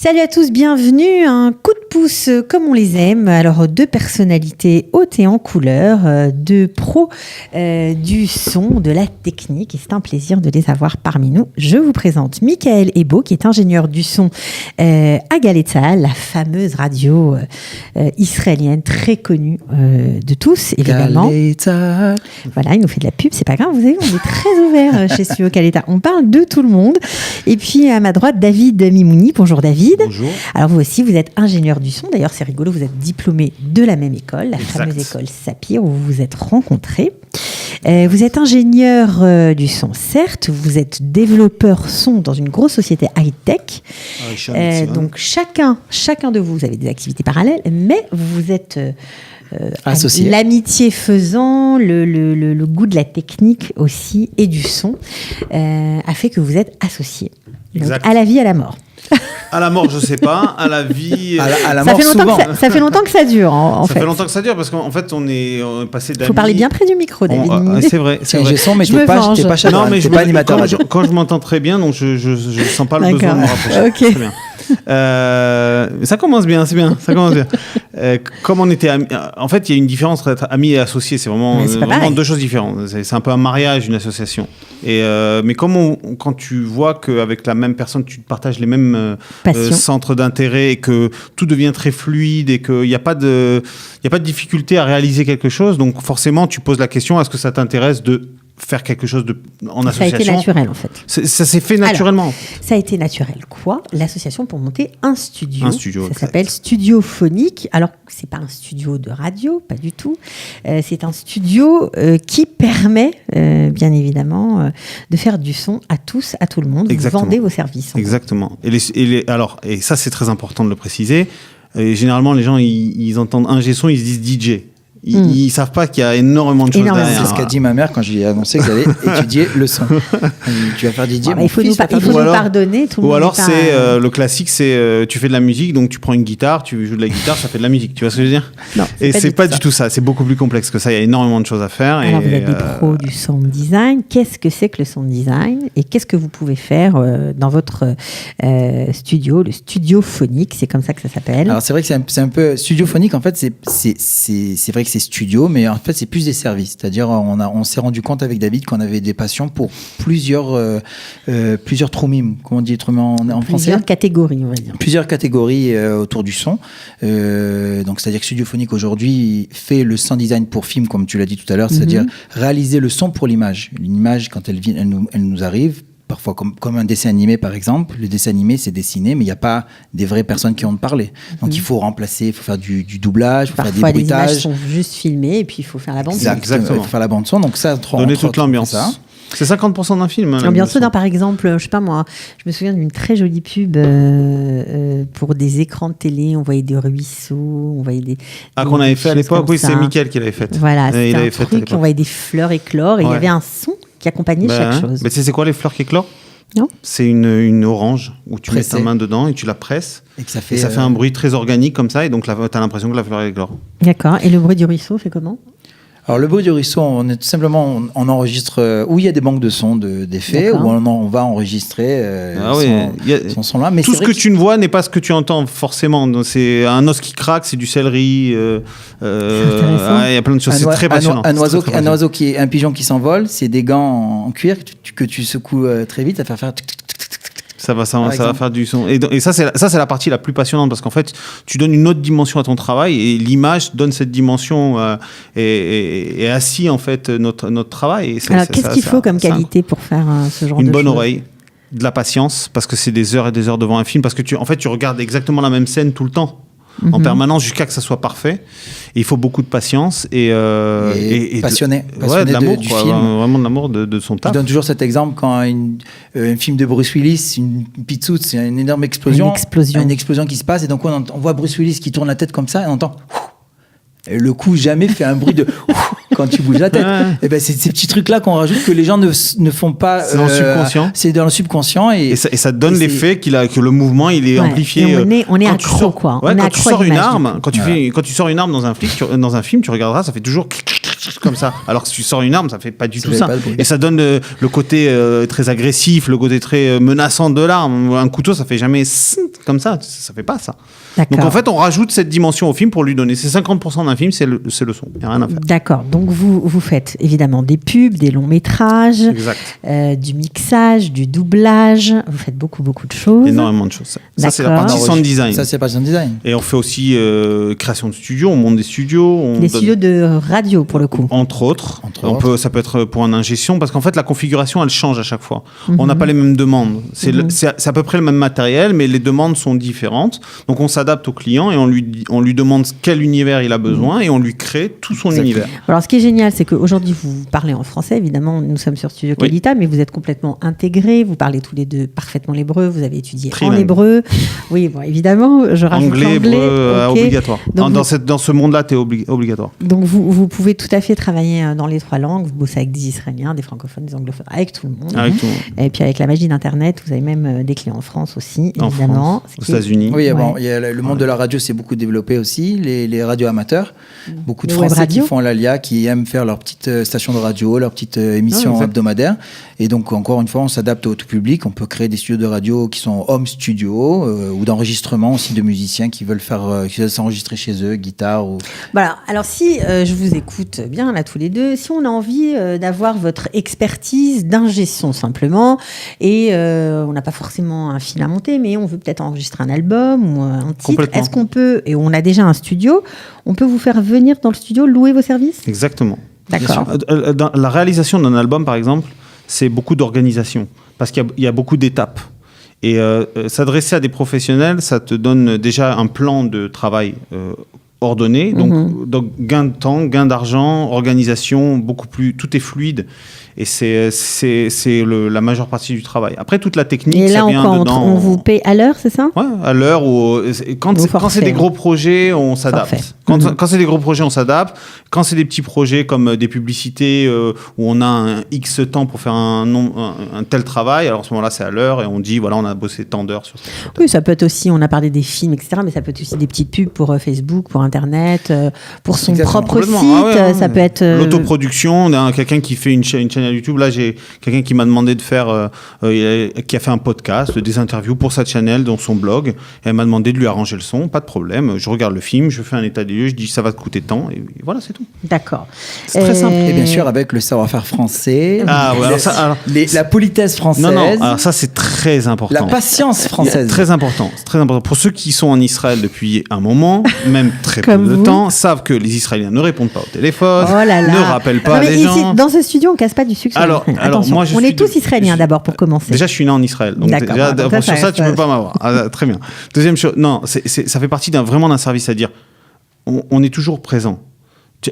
Salut à tous, bienvenue. Un coup de pouce comme on les aime. Alors, deux personnalités hautes et en couleur, deux pros du son, de la technique. Et c'est un plaisir de les avoir parmi nous. Je vous présente Michael Ebo, qui est ingénieur du son à Galey Tzahal, la fameuse radio israélienne très connue de tous, évidemment. Galey Tzahal. Voilà, il nous fait de la pub, c'est pas grave. Vous savez, on est très ouvert chez Studio Galey Tzahal. On parle de tout le monde. Et puis, à ma droite, David Mimouni. Bonjour David. Bonjour. Alors vous aussi, vous êtes ingénieur du son. D'ailleurs, c'est rigolo, vous êtes diplômé de la même école, la fameuse école Sapir, où vous vous êtes rencontrés. Vous êtes ingénieur du son, certes. Vous êtes développeur son dans une grosse société high-tech. Donc chacun de vous avez des activités parallèles, mais vous vous êtes... associés. L'amitié faisant, le goût de la technique aussi et du son a fait que vous êtes associés. Donc, à la vie, à la mort. À la mort, je sais pas. À la vie, à la mort, souvent. Ça fait longtemps que ça dure, en fait. Ça fait longtemps que ça dure parce qu'en fait, on est passé d'amis. Il faut parler bien près du micro, David. C'est vrai. C'est un son, mais t'es pas chadrin, t'es pas animateur. Quand je m'entends très bien, donc je sens pas le besoin de me rapprocher. Okay. Très bien. Ça commence bien, c'est bien. Ça commence bien. Comme on était amis, en fait, il y a une différence entre être ami et associé. C'est vraiment deux choses différentes. C'est un peu un mariage, une association. Mais quand tu vois qu'avec la même personne, tu partages les mêmes centres d'intérêt et que tout devient très fluide et qu'il n'y a pas de difficulté à réaliser quelque chose, donc forcément, tu poses la question, est-ce que ça t'intéresse de faire quelque chose en association. Ça a été naturel, en fait. Ça s'est fait naturellement. Alors, ça a été naturel. Quoi ? L'association pour monter un studio. Ça exact. s'appelle Studio Phonique. Alors, c'est pas un studio de radio, pas du tout. C'est un studio qui permet, bien évidemment, de faire du son à tous, à tout le monde. Exactement. Vous vendez vos services. Exactement. Et ça, c'est très important de le préciser. Et généralement, les gens, ils entendent ingé son, ils se disent DJ. Ils savent pas qu'il y a énormément de choses derrière. C'est ce qu'a dit ma mère quand je lui ai annoncé que j'allais étudier le son. Tu vas faire DJ. Il faut nous pardonner. Tout le ou monde alors, c'est le classique, c'est tu fais de la musique, donc tu prends une guitare, tu joues de la guitare, ça fait de la musique. Tu vois ce que je veux dire ? Non. Et c'est pas du tout ça. C'est beaucoup plus complexe que ça. Il y a énormément de choses à faire. Alors, vous êtes des pros du sound design. Qu'est-ce que c'est que le sound design ? Et qu'est-ce que vous pouvez faire dans votre studio, le studio phonique ? C'est comme ça que ça s'appelle. Alors, c'est vrai que c'est un peu studio phonique. En fait, c'est vrai que c'est studio, mais en fait, c'est plus des services. C'est-à-dire, on s'est rendu compte avec David qu'on avait des passions pour plusieurs tromim. Comment on dit en français ? Plusieurs catégories, on va dire. Plusieurs catégories autour du son. Donc, c'est-à-dire que Studio Phonique, aujourd'hui, fait le sound design pour film, comme tu l'as dit tout à l'heure, c'est-à-dire réaliser le son pour l'image. L'image, quand elle vient, elle nous arrive, parfois comme un dessin animé, par exemple. Le dessin animé, c'est dessiné, mais il n'y a pas des vraies personnes qui ont parlé. Donc, il faut remplacer, il faut faire du doublage, il faut faire des bruitages. Parfois, les images sont juste filmées et puis il faut faire la bande son. Exactement. Il faut faire la bande son. Donc, ça, donner toute l'ambiance. C'est 50% d'un film. L'ambiance sonore, par exemple, je sais pas moi, je me souviens d'une très jolie pub pour des écrans de télé. On voyait des ruisseaux, on voyait des. Qu'on avait fait à l'époque. Oui, c'est Mickaël qui l'avait fait. Voilà, c'était un truc. On voyait des fleurs éclore et il y avait un son qui accompagnait chaque chose. Mais tu sais, c'est quoi les fleurs qui éclorent ? Non. C'est une orange où tu mets ta main dedans et tu la presses. Et ça fait un bruit très organique comme ça. Et donc, tu as l'impression que la fleur éclore. D'accord. Et le bruit du ruisseau fait comment ? Alors, le bruit du ruisseau, on enregistre où il y a des banques de sons, d'effets, où on va enregistrer son son-là. Mais tout ce que tu ne vois n'est pas ce que tu entends forcément. C'est un os qui craque, c'est du céleri. Il y a plein de choses. C'est très passionnant. Un pigeon qui s'envole, c'est des gants en cuir que tu secoues très vite, à faire. Ça va faire du son. Et ça, c'est la partie la plus passionnante parce qu'en fait, tu donnes une autre dimension à ton travail et l'image donne cette dimension et assis en fait notre travail. Alors, qu'est-ce qu'il faut comme qualité pour faire ce genre de choses ? Une bonne oreille, de la patience parce que c'est des heures et des heures devant un film parce que tu regardes exactement la même scène tout le temps. En permanence jusqu'à que ça soit parfait. Et il faut beaucoup de patience et passionné de l'amour, du film. Vraiment de l'amour de son taf. Je donne toujours cet exemple quand un film de Bruce Willis, une pizzoute, c'est une énorme explosion. Une explosion qui se passe et donc on voit Bruce Willis qui tourne la tête comme ça et on entend. Et le coup jamais fait un bruit de quand tu bouges la tête. Et ben c'est ces petits trucs là qu'on rajoute que les gens ne font pas. C'est dans le subconscient. C'est dans le subconscient et ça donne l'effet que le mouvement il est amplifié. Et on est accro quoi. Quand tu sors une arme, quand tu sors une arme dans un film, tu regarderas, ça fait toujours. comme ça. Alors que si tu sors une arme, ça fait pas du tout ça. Et ça donne le côté très agressif, le côté très menaçant de l'arme. Un couteau, ça fait jamais comme ça. Ça fait pas ça. D'accord. Donc en fait, on rajoute cette dimension au film pour lui donner. C'est 50% d'un film, c'est le son. Il n'y a rien à faire. D'accord. Donc vous faites évidemment des pubs, des longs métrages, du mixage, du doublage. Vous faites beaucoup de choses. Énormément de choses. Ça c'est la partie sound design. Ça c'est la partie sound design. Et on fait aussi création de studios. On monte des studios. Des studios de radio pour le coup. Entre autres. Ça peut être pour un ingé son parce qu'en fait la configuration elle change à chaque fois. On n'a pas les mêmes demandes. C'est à peu près le même matériel, mais les demandes sont différentes. Donc on s'adapte au client et on lui demande quel univers il a besoin et on lui crée tout son univers. Alors ce qui est génial, c'est qu'aujourd'hui vous parlez en français, évidemment, nous sommes sur Studio Qualita, mais vous êtes complètement intégrés, vous parlez tous les deux parfaitement l'hébreu, vous avez étudié en hébreu. Oui, bon, évidemment, je rajoute l'anglais. Hébreu, obligatoire. Donc dans ce monde-là, tu es obligatoire. Donc vous pouvez tout à fait travailler dans les 3 langues, vous bossez avec des Israéliens, des francophones, des anglophones, avec tout le monde. Avec tout le monde. Et puis avec la magie d'Internet, vous avez même des clients en France aussi, évidemment. En France, aux États-Unis. Oui, bon, il y a le monde de la radio s'est beaucoup développé aussi, les radios amateurs. Beaucoup de Français qui font l'alia, qui aiment faire leur petite station de radio, leur petite émission hebdomadaire. Et donc, encore une fois, on s'adapte au tout public. On peut créer des studios de radio qui sont home studio ou d'enregistrement aussi de musiciens qui veulent s'enregistrer chez eux, guitare. Voilà. Alors, si je vous écoute bien là tous les deux, si on a envie d'avoir votre expertise d'ingé son simplement, et on n'a pas forcément un film à monter, mais on veut peut-être enregistrer un album ou un titre, est-ce qu'on peut, et on a déjà un studio, on peut vous faire venir dans le studio, louer vos services ? Exactement. D'accord. Dans la réalisation d'un album, par exemple, c'est beaucoup d'organisation, parce qu'il y a beaucoup d'étapes. Et s'adresser à des professionnels, ça te donne déjà un plan de travail ordonné, donc gain de temps, gain d'argent, organisation, beaucoup plus, tout est fluide. Et c'est la majeure partie du travail. Après, toute la technique, et là, ça vient dedans. On vous paye à l'heure, c'est ça ? Ouais, à l'heure. Quand c'est des gros projets, on s'adapte. Quand c'est des gros projets, on s'adapte. Quand c'est des petits projets comme des publicités où on a un X temps pour faire un tel travail, alors à ce moment-là, c'est à l'heure et on dit, voilà, on a bossé tant d'heures sur ça. Oui, ça peut être aussi, on a parlé des films, etc., mais ça peut être aussi des petites pubs pour Facebook, pour Internet, pour son propre site. Ça peut être... L'autoproduction, quelqu'un qui fait une chaîne YouTube. Là, j'ai quelqu'un qui m'a demandé de faire, qui a fait un podcast, des interviews pour sa channel, dans son blog. Et elle m'a demandé de lui arranger le son, pas de problème. Je regarde le film, je fais un état des lieux, je dis ça va te coûter tant, et voilà, c'est tout. D'accord. C'est très simple. Et bien sûr, avec le savoir-faire français, la politesse française. Non, alors ça, c'est très important. La patience française. Très important. C'est très important. Pour ceux qui sont en Israël depuis un moment, même très peu de temps, savent que les Israéliens ne répondent pas au téléphone, ne rappellent pas les gens. Dans ce studio, on casse pas du sucre. Alors moi, on est tous israéliens d'abord pour commencer. Déjà, je suis né en Israël, donc déjà, sur ça, tu peux pas m'avoir. Très bien. Deuxième chose, non, ça fait partie vraiment d'un service à dire. On est toujours présent.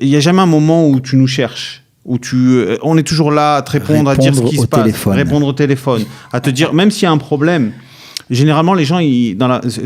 Il n'y a jamais un moment où tu nous cherches. On est toujours là à te répondre à dire ce qui se passe, répondre au téléphone, à te dire, même s'il y a un problème. Généralement, les gens,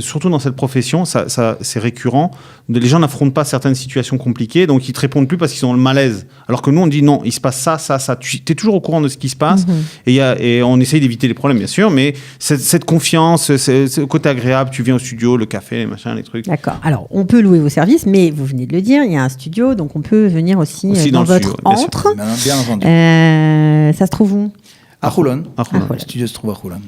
surtout dans cette profession, ça, c'est récurrent. Les gens n'affrontent pas certaines situations compliquées, donc ils te répondent plus parce qu'ils ont le malaise. Alors que nous, on dit non, il se passe ça. Tu es toujours au courant de ce qui se passe. Et on essaye d'éviter les problèmes, bien sûr, mais cette confiance, ce côté agréable, tu viens au studio, le café, les machins, les trucs. D'accord. Alors, on peut louer vos services, mais vous venez de le dire, il y a un studio, donc on peut venir aussi dans votre studio, antre. Bien entendu. Ça se trouve où ? À Roulon. Le studio se trouve à Roulon.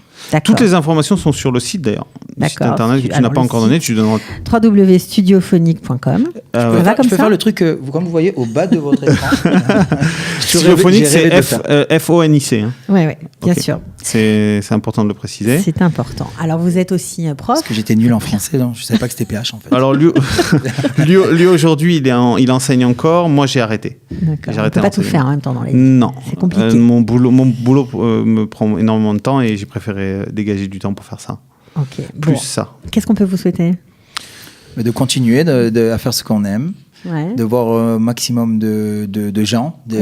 Toutes les informations sont sur le site d'ailleurs. Le site internet que tu n'as pas encore donné, tu donneras. www.studiophonique.com. Je peux faire le truc, comme vous voyez, au bas de votre écran. Studiophonique, c'est F-O-N-I-C. Oui, bien sûr. C'est important de le préciser. C'est important. Alors, vous êtes aussi prof. Parce que j'étais nul en français, donc je ne savais pas que c'était PH en fait. Alors, lui aujourd'hui, il enseigne encore. Moi, j'ai arrêté. D'accord. On ne peut pas tout faire en même temps dans les. Non. C'est compliqué. Mon boulot me prend énormément de temps et j'ai préféré dégager du temps pour faire ça. Ok. Plus ça. Qu'est-ce qu'on peut vous souhaiter ? De continuer à faire ce qu'on aime. De voir un maximum de gens. Tout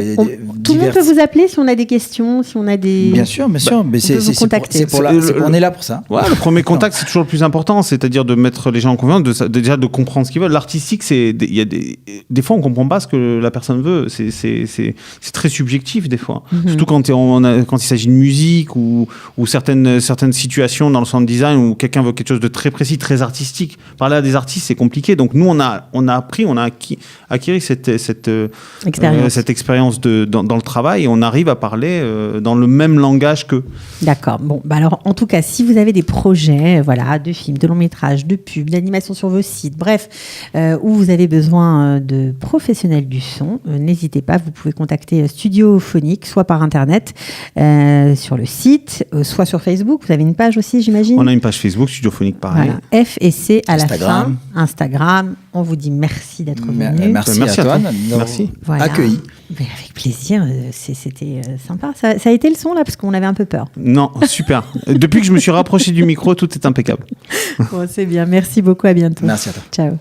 le monde peut vous appeler si on a des questions, si on a des... Bien sûr, mais on est là pour ça. Ouais, le premier contact, c'est toujours le plus important, c'est-à-dire de mettre les gens en confiance, déjà de comprendre ce qu'ils veulent. L'artistique, il y a des fois, on ne comprend pas ce que la personne veut. C'est très subjectif, des fois. Surtout quand il s'agit de musique ou certaines situations dans le sound design où quelqu'un veut quelque chose de très précis, très artistique. Parler à des artistes, c'est compliqué. Donc nous, on a appris, on a acquis acquis cette expérience dans le travail et on arrive à parler dans le même langage qu'eux. D'accord. Bon, bah alors, en tout cas, si vous avez des projets, voilà, de films, de longs métrages, de pubs, d'animation sur vos sites, bref, où vous avez besoin de professionnels du son, n'hésitez pas, vous pouvez contacter Studio Phonique, soit par Internet, sur le site, soit sur Facebook. Vous avez une page aussi, j'imagine ? On a une page Facebook, Studio Phonique, pareil. Voilà. F et C à Instagram. la fin. Instagram. On vous dit merci d'être venu. Merci à toi. Merci. Voilà. Accueilli. Mais avec plaisir. C'était sympa. Ça a été le son, là, parce qu'on avait un peu peur. Non, super. Depuis que je me suis rapproché du micro, tout est impeccable. Bon, c'est bien. Merci beaucoup. À bientôt. Merci à toi. Ciao.